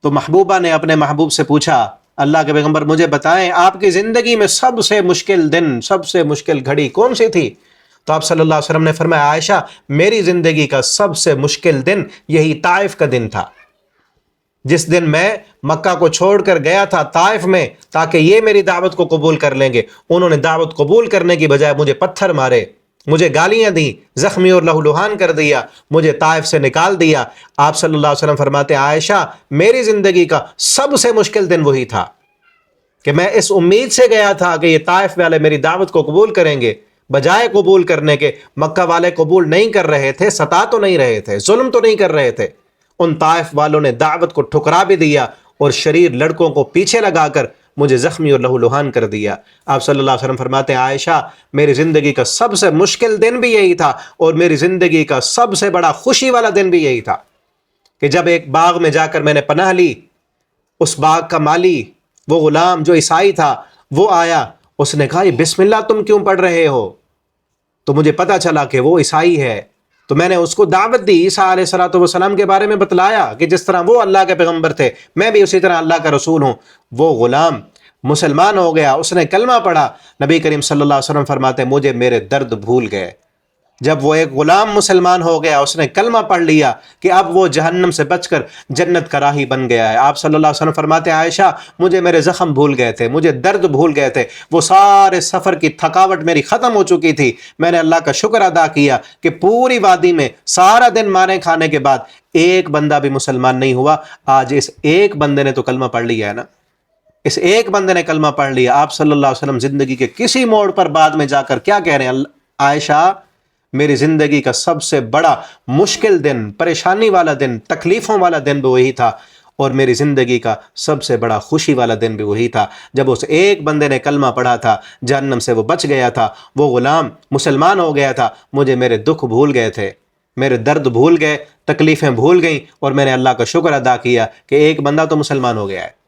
تو محبوبہ نے اپنے محبوب سے پوچھا اللہ کے پیغمبر مجھے بتائیں آپ کی زندگی میں سب سے مشکل دن، سب سے مشکل گھڑی کون سی تھی؟ تو آپ صلی اللہ علیہ وسلم نے فرمایا عائشہ میری زندگی کا سب سے مشکل دن یہی طائف کا دن تھا، جس دن میں مکہ کو چھوڑ کر گیا تھا طائف میں تاکہ یہ میری دعوت کو قبول کر لیں گے۔ انہوں نے دعوت قبول کرنے کی بجائے مجھے پتھر مارے، مجھے گالیاں دیں، زخمی اور لہولہان کر دیا، مجھے طائف سے نکال دیا۔ آپ صلی اللہ علیہ وسلم فرماتے ہیں عائشہ میری زندگی کا سب سے مشکل دن وہی تھا کہ میں اس امید سے گیا تھا کہ یہ طائف والے میری دعوت کو قبول کریں گے، بجائے قبول کرنے کے مکہ والے قبول نہیں کر رہے تھے، ستا تو نہیں رہے تھے، ظلم تو نہیں کر رہے تھے۔ ان طائف والوں نے دعوت کو ٹھکرا بھی دیا اور شریر لڑکوں کو پیچھے لگا کر مجھے زخمی اور لہولہان کر دیا۔ آپ صلی اللہ علیہ وسلم فرماتے ہیں عائشہ میری زندگی کا سب سے مشکل دن بھی یہی تھا اور میری زندگی کا سب سے بڑا خوشی والا دن بھی یہی تھا کہ جب ایک باغ میں جا کر میں نے پناہ لی، اس باغ کا مالی وہ غلام جو عیسائی تھا وہ آیا، اس نے کہا یہ بسم اللہ تم کیوں پڑھ رہے ہو؟ تو مجھے پتا چلا کہ وہ عیسائی ہے، تو میں نے اس کو دعوت دی، عیسیٰ علیہ الصلوۃ والسلام کے بارے میں بتلایا کہ جس طرح وہ اللہ کے پیغمبر تھے میں بھی اسی طرح اللہ کا رسول ہوں۔ وہ غلام مسلمان ہو گیا، اس نے کلمہ پڑھا۔ نبی کریم صلی اللہ علیہ وسلم فرماتے مجھے میرے درد بھول گئے جب وہ ایک غلام مسلمان ہو گیا، اس نے کلمہ پڑھ لیا کہ اب وہ جہنم سے بچ کر جنت کا راہی بن گیا ہے۔ آپ صلی اللہ علیہ وسلم فرماتے ہیں عائشہ مجھے میرے زخم بھول گئے تھے، مجھے درد بھول گئے تھے، وہ سارے سفر کی تھکاوٹ میری ختم ہو چکی تھی۔ میں نے اللہ کا شکر ادا کیا کہ پوری وادی میں سارا دن مارے کھانے کے بعد ایک بندہ بھی مسلمان نہیں ہوا۔ آج اس ایک بندے نے تو کلمہ پڑھ لیا ہے نا، اس ایک بندے نے کلمہ پڑھ لیا۔ آپ صلی اللہ علیہ وسلم زندگی کے کسی موڑ پر بعد میں جا کر کیا کہہ رہے ہیں؟ عائشہ میری زندگی کا سب سے بڑا مشکل دن، پریشانی والا دن، تکلیفوں والا دن بھی وہی تھا، اور میری زندگی کا سب سے بڑا خوشی والا دن بھی وہی تھا جب اس ایک بندے نے کلمہ پڑھا تھا، جہنم سے وہ بچ گیا تھا، وہ غلام مسلمان ہو گیا تھا، مجھے میرے دکھ بھول گئے تھے، میرے درد بھول گئے، تکلیفیں بھول گئیں، اور میں نے اللہ کا شکر ادا کیا کہ ایک بندہ تو مسلمان ہو گیا ہے۔